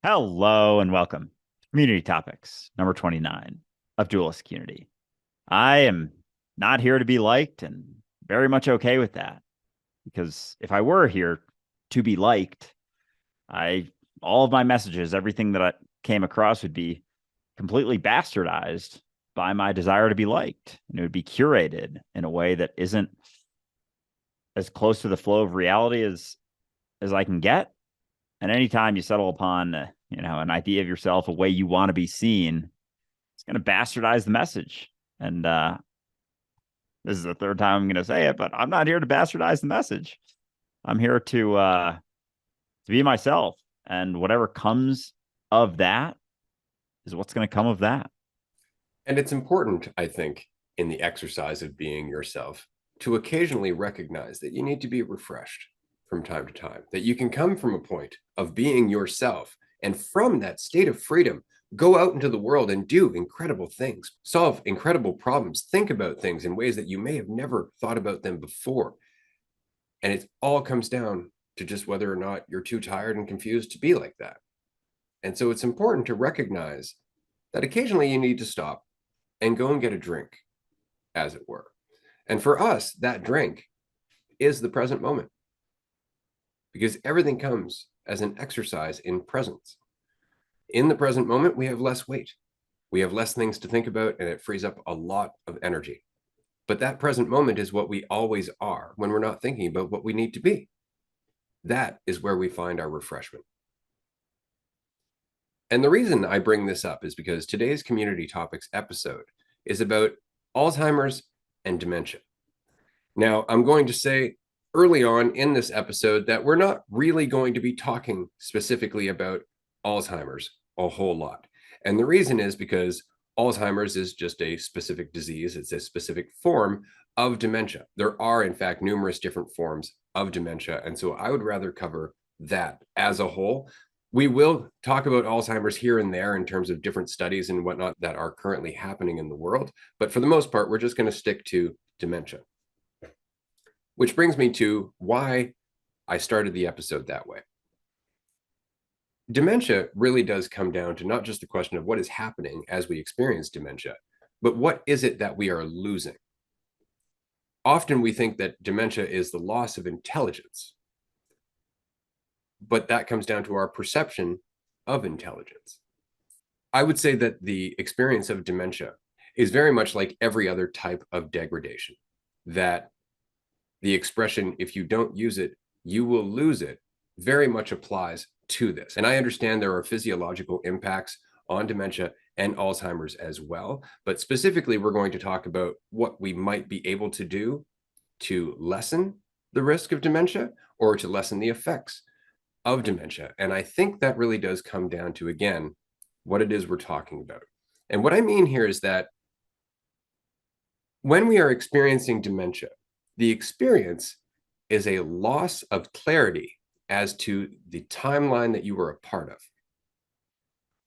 Hello and welcome to Community Topics, number 29 of Dualistic Unity. I am not here to be liked and very much okay with that. Because if I were here to be liked, I all of my messages, everything that I came across would be completely bastardized by my desire to be liked. And it would be curated in a way that isn't as close to the flow of reality as I can get. And anytime you settle upon, an idea of yourself, a way you want to be seen, it's going to bastardize the message. And this is the third time I'm going to say it, but I'm not here to bastardize the message. I'm here to be myself, and whatever comes of that is what's going to come of that. And it's important, I think, in the exercise of being yourself to occasionally recognize that you need to be refreshed from time to time, that you can come from a point of being yourself. And from that state of freedom, go out into the world and do incredible things, solve incredible problems, think about things in ways that you may have never thought about them before. And it all comes down to just whether or not you're too tired and confused to be like that. And so it's important to recognize that occasionally you need to stop and go and get a drink, as it were. And for us, that drink is the present moment, because everything comes as an exercise in presence. In the present moment, we have less weight. We have less things to think about, and it frees up a lot of energy. But that present moment is what we always are when we're not thinking about what we need to be. That is where we find our refreshment. And the reason I bring this up is because today's Community Topics episode is about Alzheimer's and dementia. Now, I'm going to say early on in this episode that we're not really going to be talking specifically about Alzheimer's a whole lot. And the reason is because Alzheimer's is just a specific disease. It's a specific form of dementia. There are, in fact, numerous different forms of dementia. And so I would rather cover that as a whole. We will talk about Alzheimer's here and there in terms of different studies and whatnot that are currently happening in the world. But for the most part, we're just going to stick to dementia. Which brings me to why I started the episode that way. Dementia really does come down to not just the question of what is happening as we experience dementia, but what is it that we are losing? Often we think that dementia is the loss of intelligence, but that comes down to our perception of intelligence. I would say that the experience of dementia is very much like every other type of degradation, that the expression, if you don't use it, you will lose it, very much applies to this. And I understand there are physiological impacts on dementia and Alzheimer's as well. But specifically, we're going to talk about what we might be able to do to lessen the risk of dementia or to lessen the effects of dementia. And I think that really does come down to, again, what it is we're talking about. And what I mean here is that when we are experiencing dementia, the experience is a loss of clarity as to the timeline that you were a part of.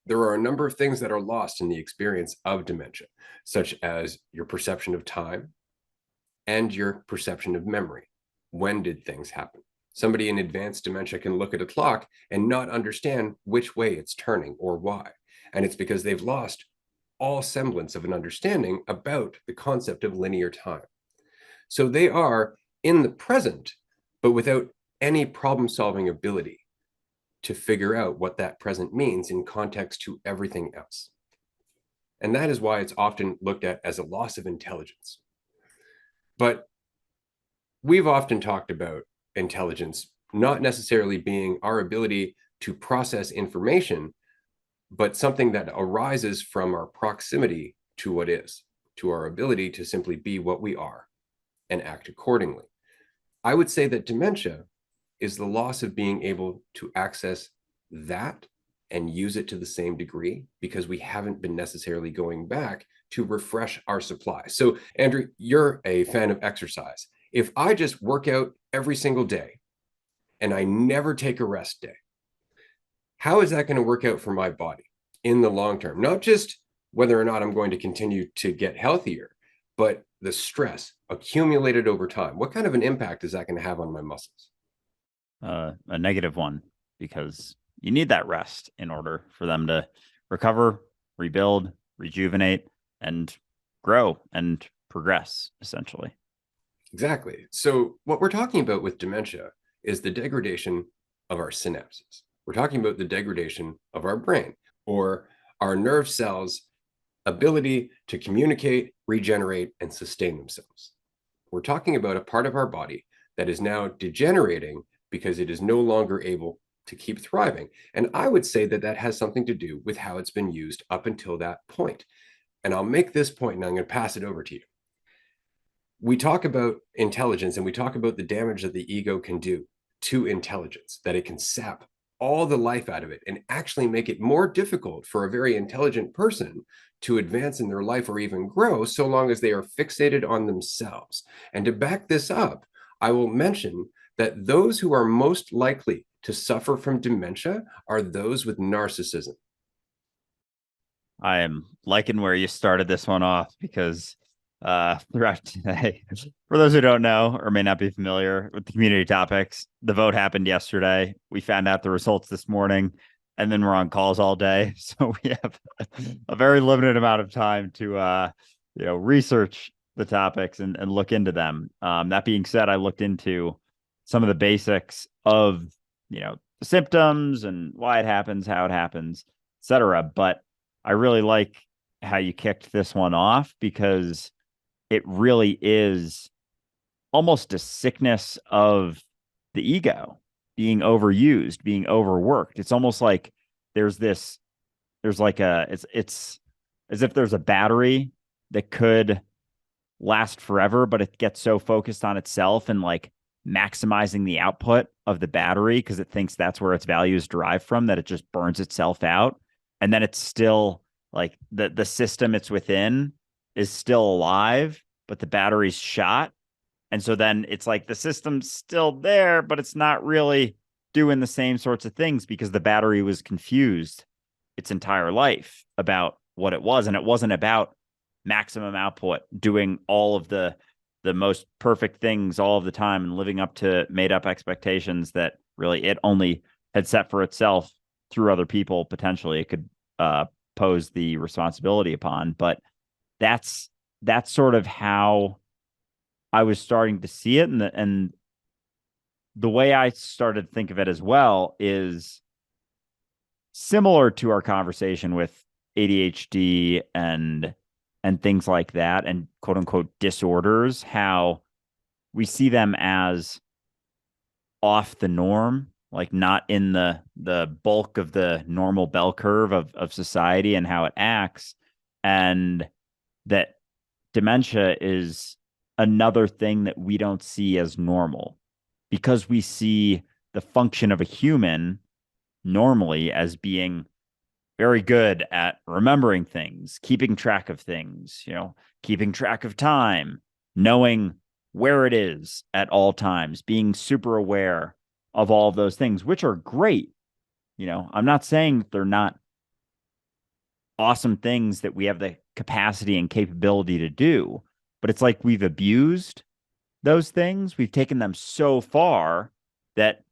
There are a number of things that are lost in the experience of dementia, such as your perception of time and your perception of memory. When did things happen? Somebody in advanced dementia can look at a clock and not understand which way it's turning or why. And it's because they've lost all semblance of an understanding about the concept of linear time. So they are in the present, but without any problem-solving ability to figure out what that present means in context to everything else. And that is why it's often looked at as a loss of intelligence. But we've often talked about intelligence not necessarily being our ability to process information, but something that arises from our proximity to what is, to our ability to simply be what we are and act accordingly. I would say that dementia is the loss of being able to access that and use it to the same degree because we haven't been necessarily going back to refresh our supply. So, Andrew, you're a fan of exercise. If I just work out every single day and I never take a rest day, how is that going to work out for my body in the long term? Not just whether or not I'm going to continue to get healthier, but the stress accumulated over time. What kind of an impact is that going to have on my muscles? A negative one, because you need that rest in order for them to recover, rebuild, rejuvenate, and grow and progress, essentially. Exactly. So, what we're talking about with dementia is the degradation of our synapses. We're talking about the degradation of our brain or our nerve cells' ability to communicate, regenerate, and sustain themselves. We're talking about a part of our body that is now degenerating because it is no longer able to keep thriving. And I would say that that has something to do with how it's been used up until that point. And I'll make this point and I'm going to pass it over to you. We talk about intelligence and we talk about the damage that the ego can do to intelligence, that it can sap all the life out of it and actually make it more difficult for a very intelligent person to advance in their life or even grow so long as they are fixated on themselves. And to back this up, I will mention that those who are most likely to suffer from dementia are those with narcissism. I am liking where you started this one off because throughout today, for those who don't know or may not be familiar with the community topics, the vote happened yesterday. We found out the results this morning, and then we're on calls all day. So we have a very limited amount of time to research the topics and look into them. That being said, I looked into some of the basics of the symptoms and why it happens, how it happens, etc. But I really like how you kicked this one off because it really is almost a sickness of the ego being overused, being overworked. It's almost like there's like it's as if there's a battery that could last forever, but it gets so focused on itself and like maximizing the output of the battery because it thinks that's where its value is derived from, that it just burns itself out. And then it's still like the system it's within is still alive, but the battery's shot. And so then it's like the system's still there, but it's not really doing the same sorts of things because the battery was confused its entire life about what it was. And it wasn't about maximum output, doing all of the most perfect things all of the time and living up to made up expectations that really it only had set for itself through other people. Potentially it could pose the responsibility upon, but that's sort of how I was starting to see it. And the way I started to think of it as well is similar to our conversation with ADHD and things like that, and quote unquote disorders, how we see them as off the norm, like not in the bulk of the normal bell curve of society and how it acts. And that dementia is another thing that we don't see as normal because we see the function of a human normally as being very good at remembering things, keeping track of things, keeping track of time, knowing where it is at all times, being super aware of all of those things, which are great. I'm not saying they're not awesome things that we have the capacity and capability to do, but it's like we've abused those things. We've taken them so far that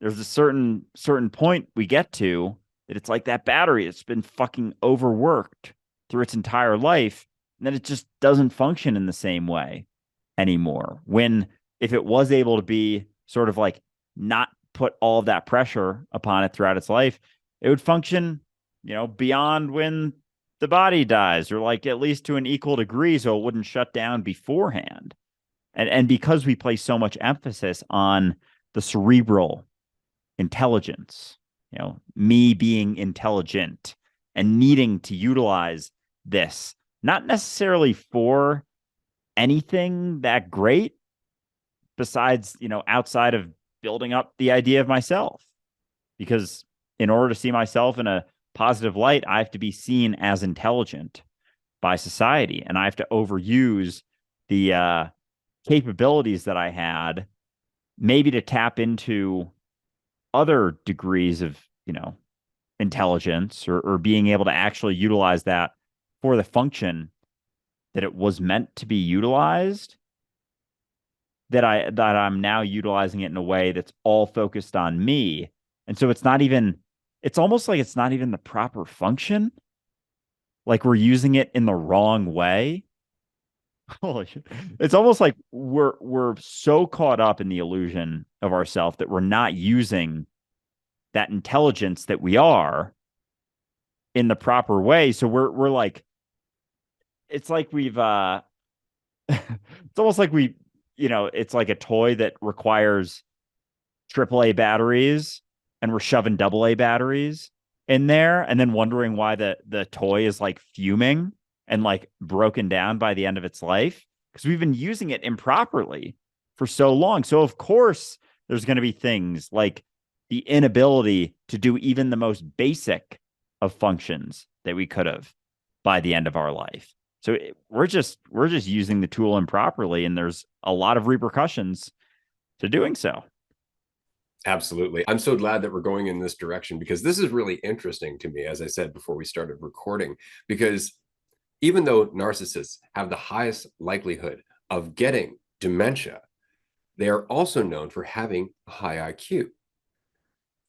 there's a certain point we get to that it's like that battery. It's been fucking overworked through its entire life, and then it just doesn't function in the same way anymore. When if it was able to be sort of like not put all of that pressure upon it throughout its life, it would function, beyond when the body dies, or like at least to an equal degree, so it wouldn't shut down beforehand. And because we place so much emphasis on the cerebral intelligence, me being intelligent and needing to utilize this, not necessarily for anything that great besides, outside of building up the idea of myself. Because in order to see myself in a positive light, I have to be seen as intelligent by society, and I have to overuse the capabilities that I had, maybe to tap into other degrees of, intelligence, or being able to actually utilize that for the function that it was meant to be utilized, that I'm now utilizing it in a way that's all focused on me. And so it's not even it's almost like it's not even the proper function. Like we're using it in the wrong way. Holy shit. It's almost like we're so caught up in the illusion of ourself that we're not using that intelligence that we are in the proper way. So we're like, it's like we've it's almost like it's like a toy that requires AAA batteries and we're shoving AA batteries in there and then wondering why the toy is like fuming and like broken down by the end of its life because we've been using it improperly for so long. So of course there's going to be things like the inability to do even the most basic of functions that we could have by the end of our life. So we're just using the tool improperly and there's a lot of repercussions to doing so. Absolutely. I'm so glad that we're going in this direction because this is really interesting to me, as I said before we started recording, because even though narcissists have the highest likelihood of getting dementia, they are also known for having a high IQ.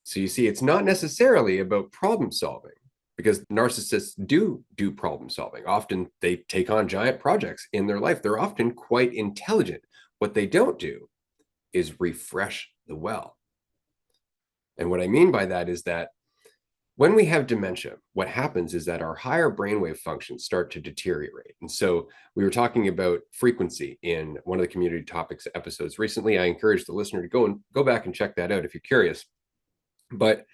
So you see, it's not necessarily about problem solving because narcissists do problem solving. Often they take on giant projects in their life. They're often quite intelligent. What they don't do is refresh the well. And what I mean by that is that when we have dementia, what happens is that our higher brainwave functions start to deteriorate. And so we were talking about frequency in one of the community topics episodes recently. I encourage the listener to go back and check that out if you're curious. But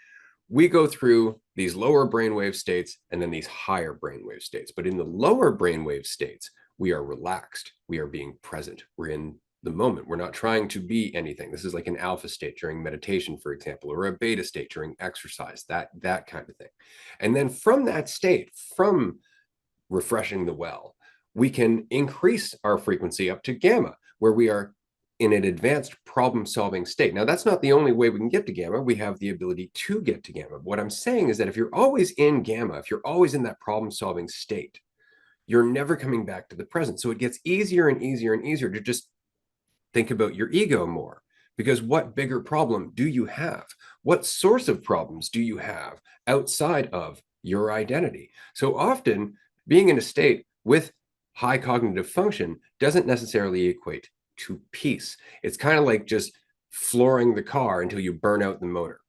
we go through these lower brainwave states and then these higher brainwave states. But in the lower brainwave states, we are relaxed. We are being present. We're in the moment. We're not trying to be anything. This is like an alpha state during meditation, for example, or a beta state during exercise, that kind of thing. And then from that state, from refreshing the well, we can increase our frequency up to gamma, where we are in an advanced problem solving state. Now, that's not the only way we can get to gamma. We have the ability to get to gamma. What I'm saying is that if you're always in gamma, if you're always in that problem solving state, you're never coming back to the present. So it gets easier and easier and easier to just think about your ego more. Because what bigger problem do you have? What source of problems do you have outside of your identity? So often, being in a state with high cognitive function doesn't necessarily equate to peace. It's kind of like just flooring the car until you burn out the motor.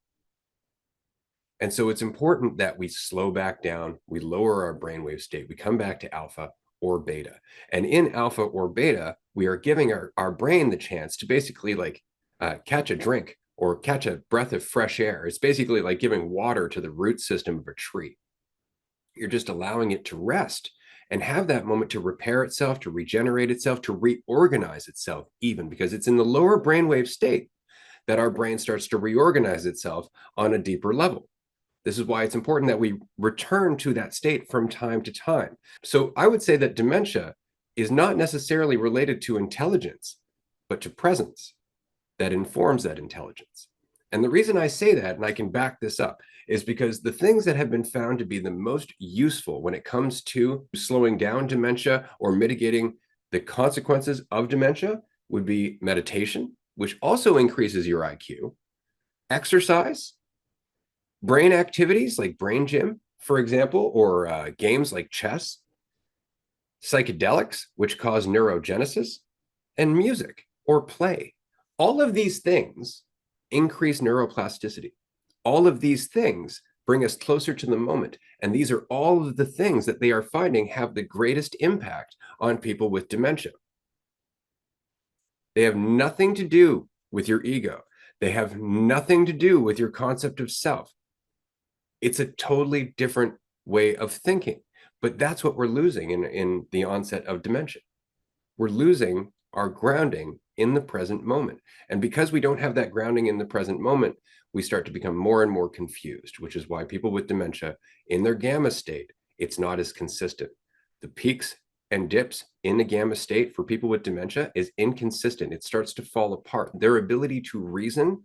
And so it's important that we slow back down, we lower our brainwave state, we come back to alpha or beta. And in alpha or beta, we are giving our brain the chance to basically like catch a drink or catch a breath of fresh air. It's basically like giving water to the root system of a tree. You're just allowing it to rest and have that moment to repair itself, to regenerate itself, to reorganize itself, even because it's in the lower brainwave state that our brain starts to reorganize itself on a deeper level. This is why it's important that we return to that state from time to time. So I would say that dementia is not necessarily related to intelligence, but to presence that informs that intelligence. And the reason I say that, and I can back this up, is because the things that have been found to be the most useful when it comes to slowing down dementia or mitigating the consequences of dementia would be meditation, which also increases your IQ, exercise, brain activities like brain gym, for example, or games like chess, psychedelics, which cause neurogenesis, and music or play. All of these things increase neuroplasticity. All of these things bring us closer to the moment. And these are all of the things that they are finding have the greatest impact on people with dementia. They have nothing to do with your ego. They have nothing to do with your concept of self. It's a totally different way of thinking. But that's what we're losing in the onset of dementia. We're losing our grounding in the present moment. And because we don't have that grounding in the present moment, we start to become more and more confused, which is why people with dementia in their gamma state, it's not as consistent. The peaks and dips in the gamma state for people with dementia is inconsistent. It starts to fall apart. Their ability to reason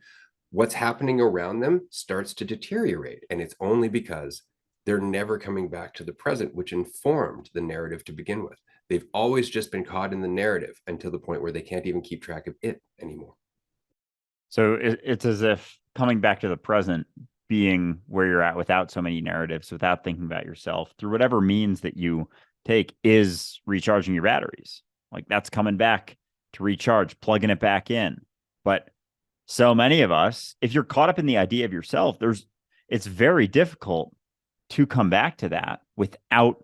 what's happening around them starts to deteriorate. And it's only because they're never coming back to the present, which informed the narrative to begin with. They've always just been caught in the narrative until the point where they can't even keep track of it anymore. So it's as if coming back to the present being where you're at without so many narratives, without thinking about yourself through whatever means that you take is recharging your batteries. Like that's coming back to recharge, plugging it back in. But so many of us, if you're caught up in the idea of yourself, it's very difficult to come back to that without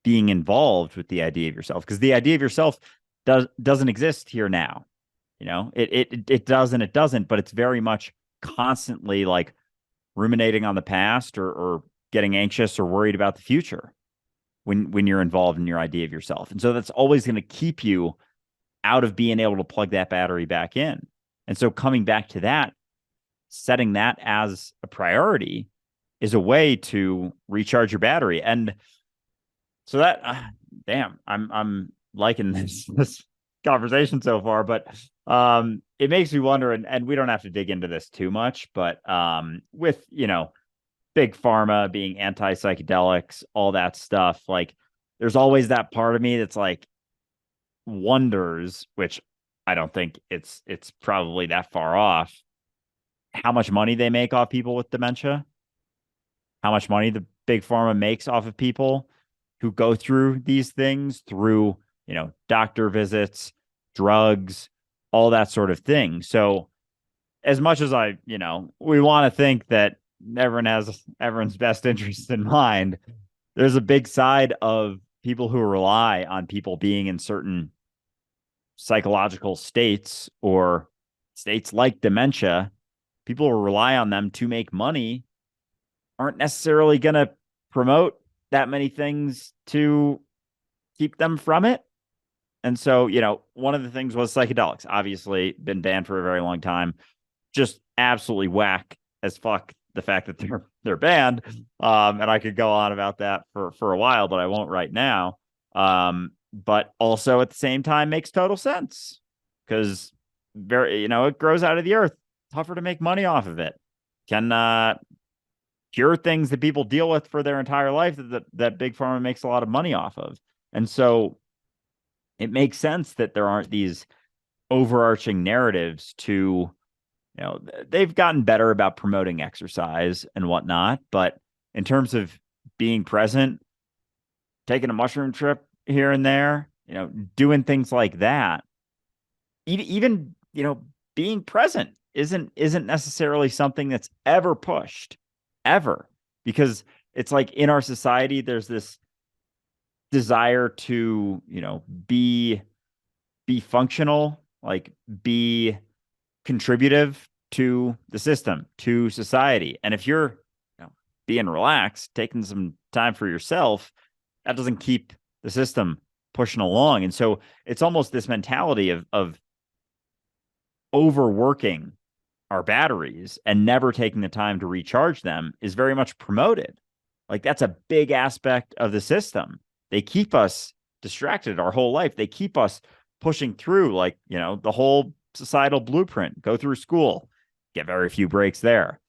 being involved with the idea of yourself, because the idea of yourself doesn't exist here now. It does and it doesn't, but it's very much constantly like ruminating on the past, or getting anxious or worried about the future when you're involved in your idea of yourself. And so that's always going to keep you out of being able to plug that battery back in. And so coming back to that, setting that as a priority is a way to recharge your battery. And so that, damn, I'm liking this conversation so far, but it makes me wonder, and we don't have to dig into this too much, but with, big pharma being anti-psychedelics, all that stuff, like there's always that part of me that's like wonders, which I don't think it's probably that far off, how much money they make off people with dementia, how much money the big pharma makes off of people who go through these things, through, doctor visits, drugs, all that sort of thing. So as much as we want to think that everyone has everyone's best interest in mind, there's a big side of people who rely on people being in certain psychological states, or states like dementia. People who rely on them to make money aren't necessarily going to promote that many things to keep them from it. And so, one of the things was psychedelics, obviously been banned for a very long time. Just absolutely whack as fuck the fact that they're banned. And I could go on about that for a while, but I won't right now. But also at the same time makes total sense, because it grows out of the earth, tougher to make money off of it, can cure things that people deal with for their entire life that big pharma makes a lot of money off of. And so it makes sense that there aren't these overarching narratives to, they've gotten better about promoting exercise and whatnot, but in terms of being present, taking a mushroom trip here and there, doing things like that, even being present isn't necessarily something that's ever pushed, ever, because it's like in our society there's this desire to be functional, like be contributive to the system, to society. And if you're being relaxed, taking some time for yourself, that doesn't keep the system pushing along. And so it's almost this mentality of overworking our batteries and never taking the time to recharge them is very much promoted. Like that's a big aspect of the system. They keep us distracted our whole life. They keep us pushing through, like, the whole societal blueprint. Go through school, get very few breaks there.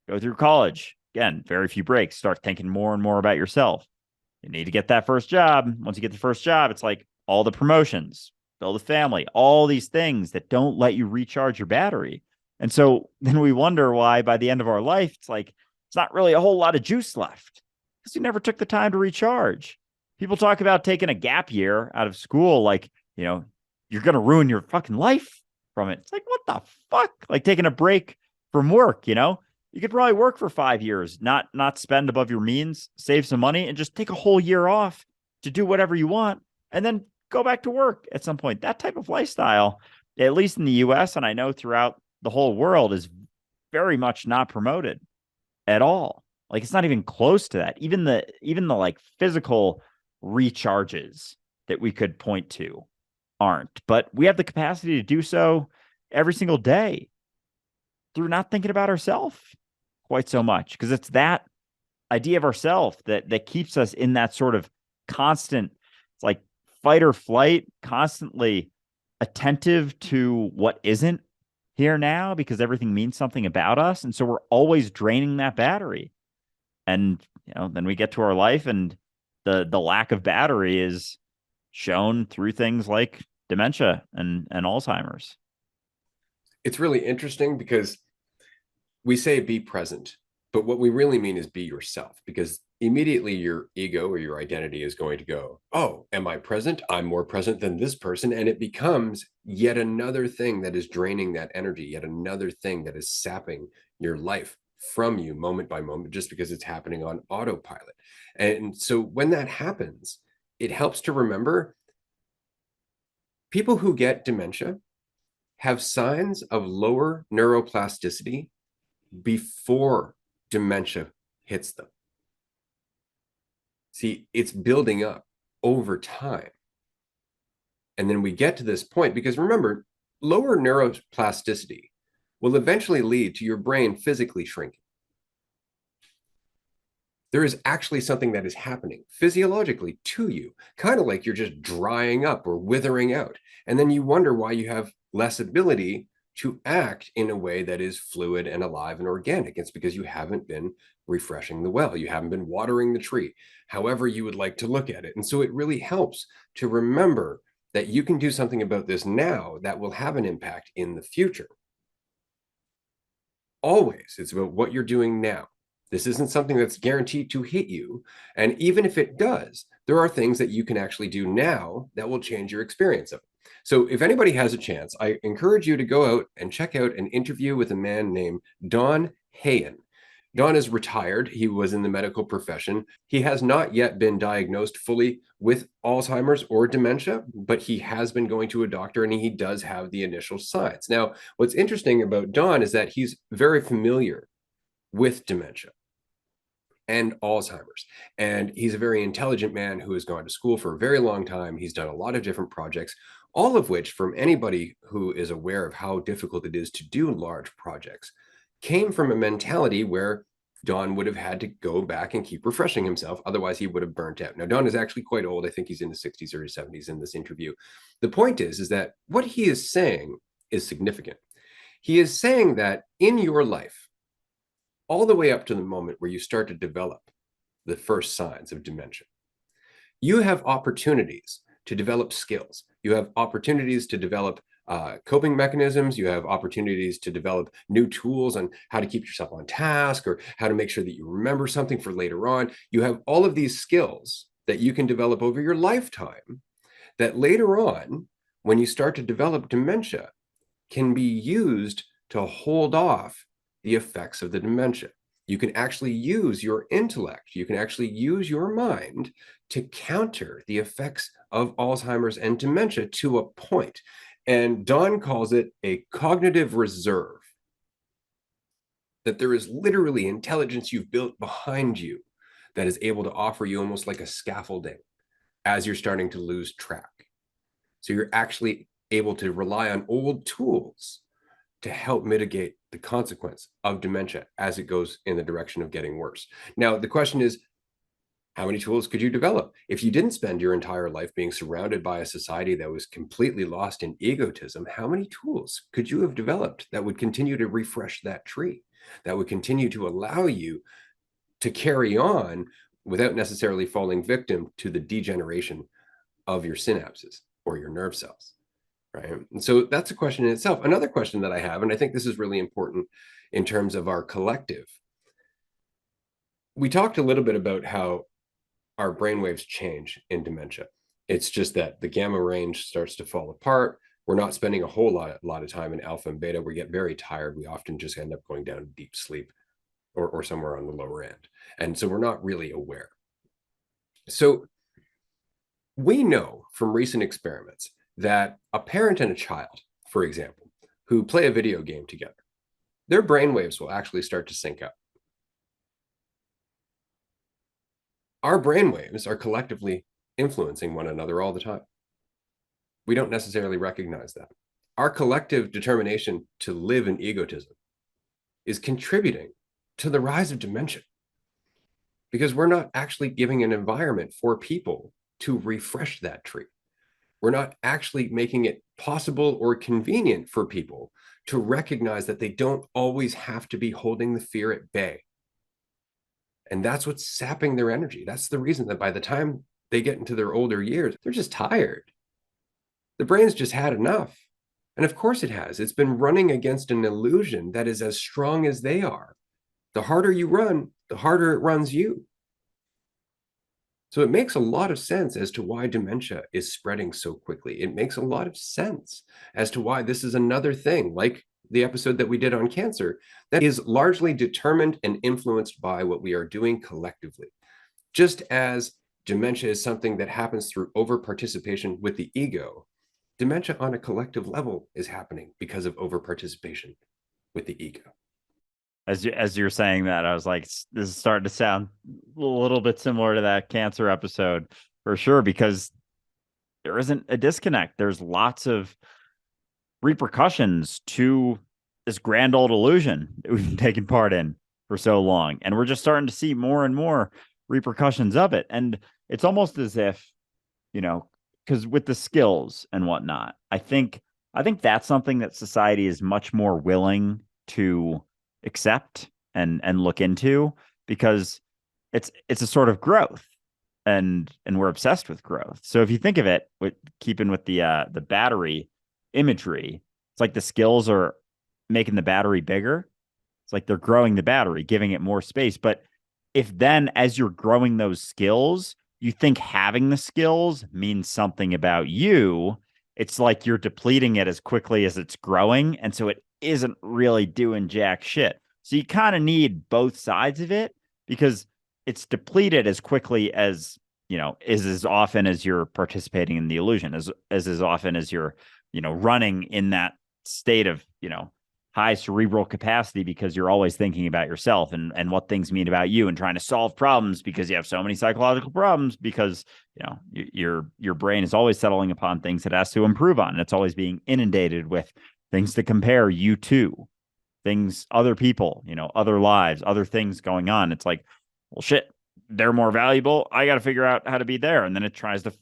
Go through college, again, very few breaks. Start thinking more and more about yourself. You need to get that first job. Once you get the first job, it's like all the promotions, build a family, all these things that don't let you recharge your battery. And so then we wonder why by the end of our life, it's like, it's not really a whole lot of juice left, because you never took the time to recharge. People talk about taking a gap year out of school, like, you're going to ruin your fucking life from it. It's like, what the fuck? Like taking a break from work, you could probably work for 5 years, not spend above your means, save some money, and just take a whole year off to do whatever you want, and then go back to work at some point. That type of lifestyle, at least in the US, and I know throughout the whole world, is very much not promoted at all. Like it's not even close to that. Even the like physical recharges that we could point to aren't. But we have the capacity to do so every single day through not thinking about ourselves quite so much, because it's that idea of ourself that keeps us in that sort of constant, it's like fight or flight, constantly attentive to what isn't here now, because everything means something about us. And so we're always draining that battery. And then we get to our life, and the lack of battery is shown through things like dementia and Alzheimer's. It's really interesting because we say be present, But what we really mean is be yourself, because immediately your ego or your identity is going to go, oh, am I present? I'm more present than this person. And it becomes yet another thing that is draining that energy, yet another thing that is sapping your life from you moment by moment, just because it's happening on autopilot. And so when that happens, it helps to remember people who get dementia have signs of lower neuroplasticity before dementia hits them. See, it's building up over time. And then we get to this point because remember, lower neuroplasticity will eventually lead to your brain physically shrinking. There is actually something that is happening physiologically to you, kind of like you're just drying up or withering out. And then you wonder why you have less ability to act in a way that is fluid and alive and organic. It's because you haven't been refreshing the well, you haven't been watering the tree, however you would like to look at it. And so it really helps to remember that you can do something about this now that will have an impact in the future. Always, it's about what you're doing now. This isn't something that's guaranteed to hit you. And even if it does, there are things that you can actually do now that will change your experience of it. So if anybody has a chance, I encourage you to go out and check out an interview with a man named Don Hayen. Don is retired. He was in the medical profession. He has not yet been diagnosed fully with Alzheimer's or dementia, but he has been going to a doctor and he does have the initial signs. Now, what's interesting about Don is that he's very familiar with dementia and Alzheimer's. And he's a very intelligent man who has gone to school for a very long time. He's done a lot of different projects, all of which, from anybody who is aware of how difficult it is to do large projects, came from a mentality where Don would have had to go back and keep refreshing himself. Otherwise, he would have burnt out. Now, Don is actually quite old. I think he's in his 60s or his 70s in this interview. The point is that what he is saying is significant. He is saying that in your life, all the way up to the moment where you start to develop the first signs of dementia, you have opportunities to develop skills. You have opportunities to develop coping mechanisms. You have opportunities to develop new tools on how to keep yourself on task or how to make sure that you remember something for later on. You have all of these skills that you can develop over your lifetime that later on, when you start to develop dementia, can be used to hold off the effects of the dementia. You can actually use your intellect, you can actually use your mind to counter the effects of Alzheimer's and dementia to a point. And Don calls it a cognitive reserve, that there is literally intelligence you've built behind you that is able to offer you almost like a scaffolding as you're starting to lose track. So you're actually able to rely on old tools to help mitigate the consequence of dementia as it goes in the direction of getting worse. Now, the question is, how many tools could you develop? If you didn't spend your entire life being surrounded by a society that was completely lost in egotism, how many tools could you have developed that would continue to refresh that tree, that would continue to allow you to carry on without necessarily falling victim to the degeneration of your synapses or your nerve cells? Right. And so that's a question in itself. Another question that I have, and I think this is really important in terms of our collective. We talked a little bit about how our brainwaves change in dementia. It's just that the gamma range starts to fall apart. We're not spending a whole lot of time in alpha and beta. We get very tired. We often just end up going down to deep sleep or somewhere on the lower end. And so we're not really aware. So we know from recent experiments that a parent and a child, for example, who play a video game together, their brainwaves will actually start to sync up. Our brainwaves are collectively influencing one another all the time. We don't necessarily recognize that. Our collective determination to live in egotism is contributing to the rise of dementia because we're not actually giving an environment for people to refresh that tree. We're not actually making it possible or convenient for people to recognize that they don't always have to be holding the fear at bay. And that's what's sapping their energy. That's the reason that by the time they get into their older years, they're just tired. The brain's just had enough. And of course it has. It's been running against an illusion that is as strong as they are The harder you run, the harder it runs you. So it makes a lot of sense as to why dementia is spreading so quickly. It makes a lot of sense as to why this is another thing, like the episode that we did on cancer, that is largely determined and influenced by what we are doing collectively. Just as dementia is something that happens through over participation with the ego, dementia on a collective level is happening because of over participation with the ego. As you're saying that, I was like, this is starting to sound a little bit similar to that cancer episode for sure, because there isn't a disconnect. There's lots of repercussions to this grand old illusion that we've been taking part in for so long. And we're just starting to see more and more repercussions of it. And it's almost as if, you know, because with the skills and whatnot, I think that's something that society is much more willing to accept and look into, because it's a sort of growth, and we're obsessed with growth. So if you think of it, with keeping with the battery imagery, it's like the skills are making the battery bigger. It's like they're growing the battery, giving it more space. But if then, as you're growing those skills, you think having the skills means something about you, it's like you're depleting it as quickly as it's growing. And so it isn't really doing jack shit. So you kind of need both sides of it, because it's depleted as quickly as, is as often as you're participating in the illusion, as often as you're, running in that state of, high cerebral capacity, because you're always thinking about yourself and what things mean about you, and trying to solve problems because you have so many psychological problems, because your brain is always settling upon things it has to improve on, and it's always being inundated with things to compare you to, things, other people, other lives, other things going on. It's like, well, shit, they're more valuable, I got to figure out how to be there. And then it tries to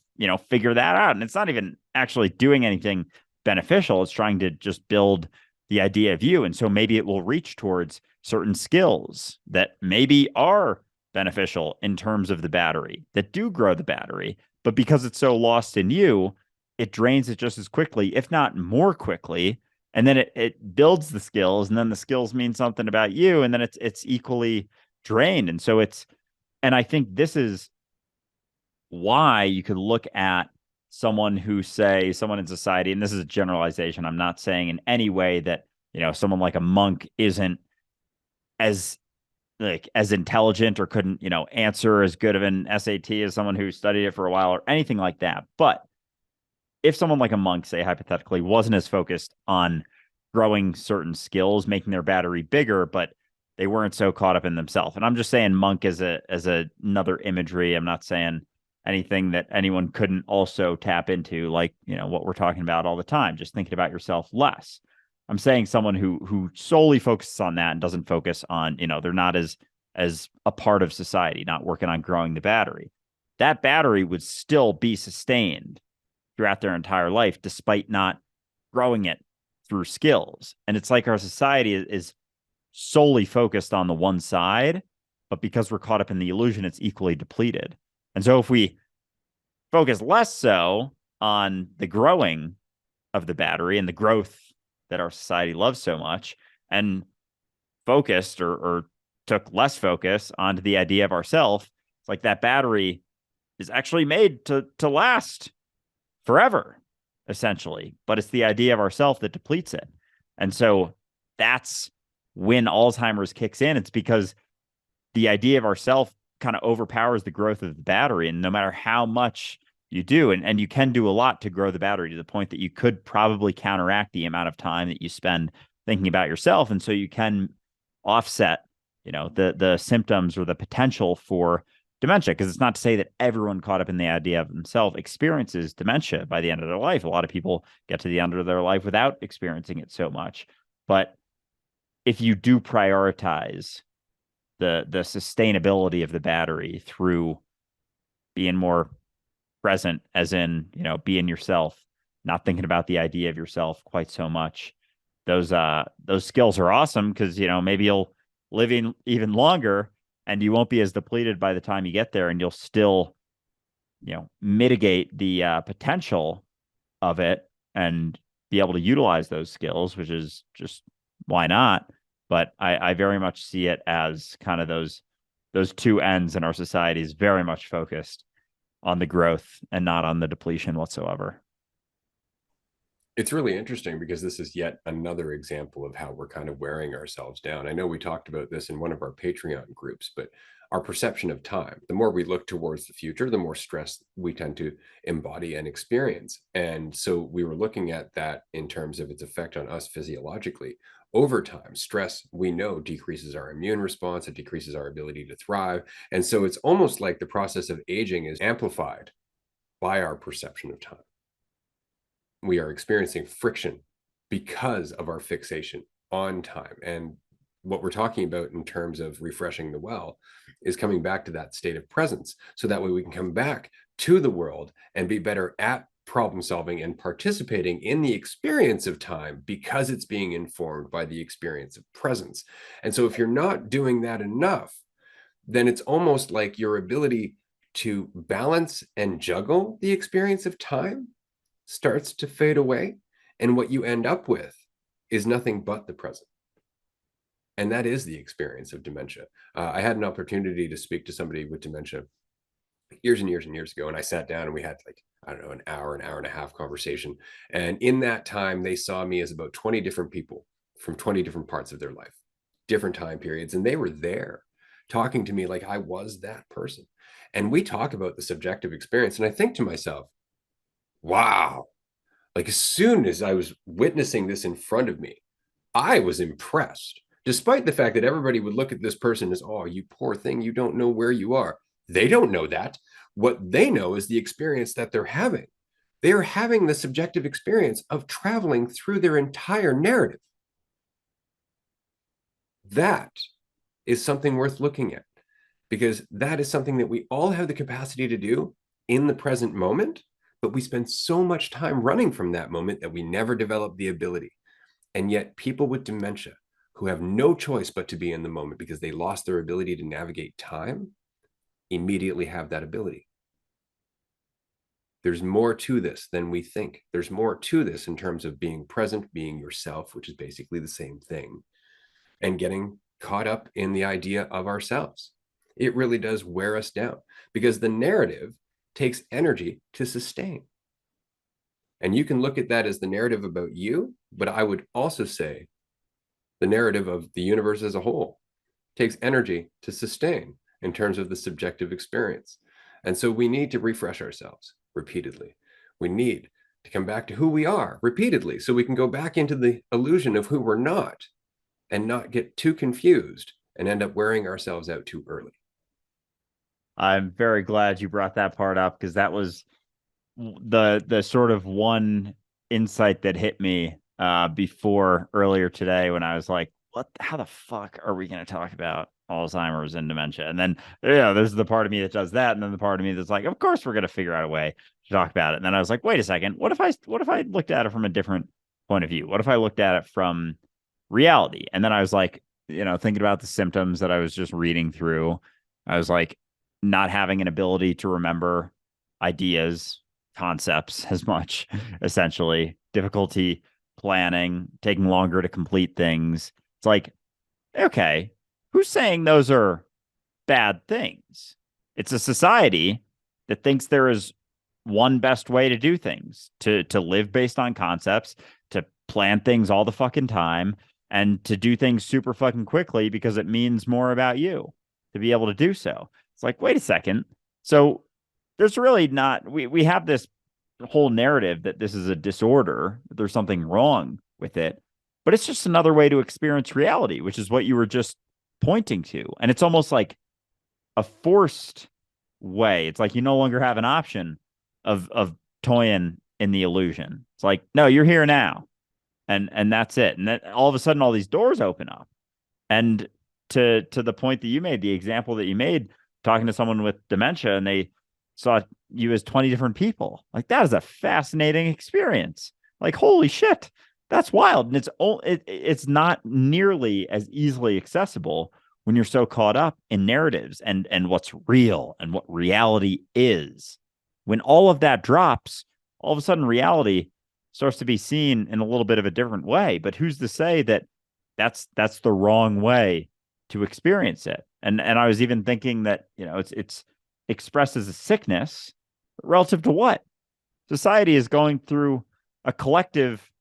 figure that out, and it's not even actually doing anything beneficial. It's trying to just build the idea of you. And so maybe it will reach towards certain skills that maybe are beneficial in terms of the battery, that do grow the battery. But because it's so lost in you, it drains it just as quickly, if not more quickly. And then it builds the skills, and then the skills mean something about you, and then it's equally drained. And so and I think this is why you could look at someone who, say, someone in society, and this is a generalization, I'm not saying in any way that, someone like a monk isn't as as intelligent, or couldn't, answer as good of an SAT as someone who studied it for a while, or anything like that. But if someone like a monk, say, hypothetically, wasn't as focused on growing certain skills, making their battery bigger, but they weren't so caught up in themselves. And I'm just saying monk as another imagery. I'm not saying anything that anyone couldn't also tap into, like, what we're talking about all the time, just thinking about yourself less. I'm saying someone who solely focuses on that and doesn't focus on, they're not as a part of society, not working on growing the battery. That battery would still be sustained throughout their entire life, despite not growing it through skills. And it's like our society is solely focused on the one side, but because we're caught up in the illusion, it's equally depleted. And so if we focus less so on the growing of the battery and the growth that our society loves so much, and focused or took less focus onto the idea of ourself, it's like that battery is actually made to last forever, essentially. But it's the idea of ourself that depletes it. And so that's when Alzheimer's kicks in. It's because the idea of ourself kind of overpowers the growth of the battery. And no matter how much you do, and you can do a lot to grow the battery, to the point that you could probably counteract the amount of time that you spend thinking about yourself. And so you can offset, the symptoms or the potential for dementia. Because it's not to say that everyone caught up in the idea of themselves experiences dementia by the end of their life. A lot of people get to the end of their life without experiencing it so much. But if you do prioritize the sustainability of the battery through being more present, as in, being yourself, not thinking about the idea of yourself quite so much, those skills are awesome, because maybe you'll live even longer, and you won't be as depleted by the time you get there, and you'll still mitigate the potential of it, and be able to utilize those skills, which is just, why not? But I very much see it as kind of those two ends in our society is very much focused on the growth and not on the depletion whatsoever. It's really interesting because this is yet another example of how we're kind of wearing ourselves down. I know we talked about this in one of our Patreon groups, but our perception of time, the more we look towards the future, the more stress we tend to embody and experience. And so we were looking at that in terms of its effect on us physiologically. Over time, stress, we know, decreases our immune response, it decreases our ability to thrive. And so it's almost like the process of aging is amplified by our perception of time. We are experiencing friction because of our fixation on time. And what we're talking about in terms of refreshing the well is coming back to that state of presence. So that way we can come back to the world and be better at problem solving and participating in the experience of time because it's being informed by the experience of presence. And so if you're not doing that enough, then it's almost like your ability to balance and juggle the experience of time starts to fade away. And what you end up with is nothing but the present. And that is the experience of dementia. I had an opportunity to speak to somebody with dementia years and years and years ago. And I sat down and we had like, I don't know, an hour and a half conversation. And in that time, they saw me as about 20 different people from 20 different parts of their life, different time periods. And they were there talking to me like I was that person. And we talk about the subjective experience. And I think to myself, wow, like as soon as I was witnessing this in front of me, I was impressed, despite the fact that everybody would look at this person as, oh, you poor thing, you don't know where you are. They don't know that. What they know is the experience that they're having. They are having the subjective experience of traveling through their entire narrative. That is something worth looking at because that is something that we all have the capacity to do in the present moment, but we spend so much time running from that moment that we never develop the ability. And yet people with dementia who have no choice but to be in the moment because they lost their ability to navigate time immediately have that ability. There's more to this than we think. There's more to this in terms of being present, being yourself, which is basically the same thing, and getting caught up in the idea of ourselves. It really does wear us down because the narrative takes energy to sustain. And you can look at that as the narrative about you, but I would also say the narrative of the universe as a whole takes energy to sustain in terms of the subjective experience. And so we need to refresh ourselves repeatedly. We need to come back to who we are repeatedly so we can go back into the illusion of who we're not and not get too confused and end up wearing ourselves out too early. I'm very glad you brought that part up because that was the sort of one insight that hit me before earlier today when I was like, what how the fuck are we going to talk about Alzheimer's and dementia? And then there's the part of me that does that, and then the part of me that's like, of course we're going to figure out a way to talk about it. And then I was like, wait a second, what if I looked at it from a different point of view? What if I looked at it from reality? And then I was like, thinking about the symptoms that I was just reading through. I was like, not having an ability to remember ideas, concepts as much, essentially, difficulty planning, taking longer to complete things. It's like, okay, who's saying those are bad things? It's a society that thinks there is one best way to do things, to live based on concepts, to plan things all the fucking time, and to do things super fucking quickly because it means more about you to be able to do so. It's like, wait a second. So there's really not, we have this whole narrative that this is a disorder, that there's something wrong with it, but it's just another way to experience reality, which is what you were just pointing to. And it's almost like a forced way. It's like you no longer have an option of toying in the illusion. It's like, no, you're here now. And that's it. And then all of a sudden all these doors open up. And to the point that you made, the example that you made, talking to someone with dementia and they saw you as 20 different people. Like that is a fascinating experience. Like, holy shit, that's wild. And it's not nearly as easily accessible when you're so caught up in narratives and what's real and what reality is. When all of that drops, all of a sudden reality starts to be seen in a little bit of a different way. But who's to say that that's the wrong way to experience it. And I was even thinking that, it's expressed as a sickness relative to what? Society is going through a collective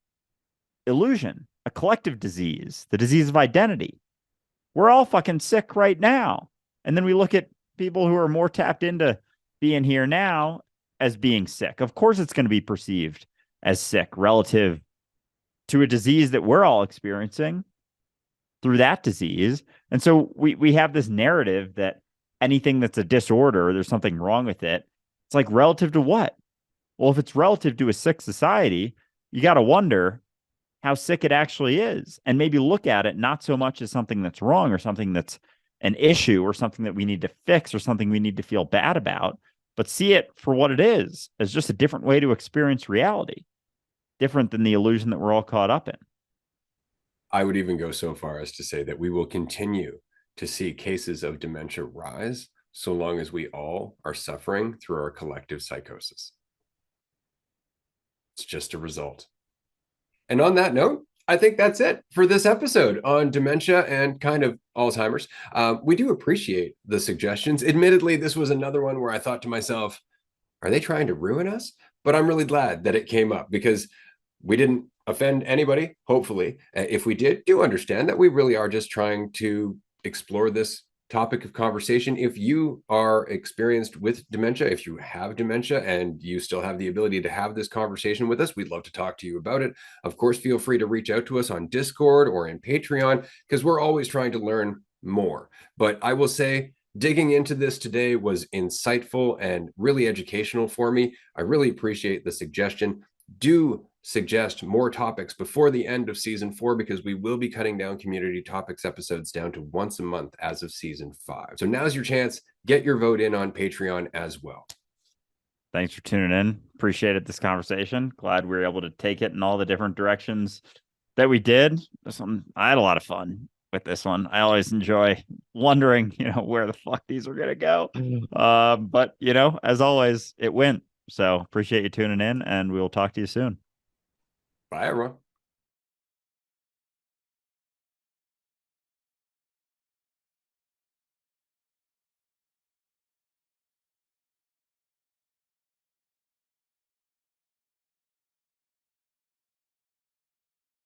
illusion, a collective disease, the disease of identity. We're all fucking sick right now. And then we look at people who are more tapped into being here now as being sick. Of course, it's going to be perceived as sick relative to a disease that we're all experiencing through that disease. And so we have this narrative that anything that's a disorder, there's something wrong with it. It's like relative to what? Well, if it's relative to a sick society, you got to wonder how sick it actually is and maybe look at it not so much as something that's wrong or something that's an issue or something that we need to fix or something we need to feel bad about, but see it for what it is, as just a different way to experience reality, different than the illusion that we're all caught up in. I would even go so far as to say that we will continue to see cases of dementia rise so long as we all are suffering through our collective psychosis. It's just a result. And on that note, I think that's it for this episode on dementia and kind of Alzheimer's. We do appreciate the suggestions. Admittedly, this was another one where I thought to myself, are they trying to ruin us? But I'm really glad that it came up because we didn't offend anybody, hopefully. If we did, do understand that we really are just trying to explore this topic of conversation. If you are experienced with dementia, if you have dementia and you still have the ability to have this conversation with us, we'd love to talk to you about it. Of course, feel free to reach out to us on Discord or in Patreon, because we're always trying to learn more. But I will say, digging into this today was insightful and really educational for me. I really appreciate the suggestion. Do suggest more topics before the end of season 4, because we will be cutting down community topics episodes down to once a month as of season 5. So now's your chance. Get your vote in on Patreon as well. Thanks for tuning in. Appreciated this conversation. Glad we were able to take it in all the different directions that we did. I had a lot of fun with this one. I always enjoy wondering, where the fuck these are gonna go. But as always, it went. So appreciate you tuning in, and we'll talk to you soon. Bye, everyone.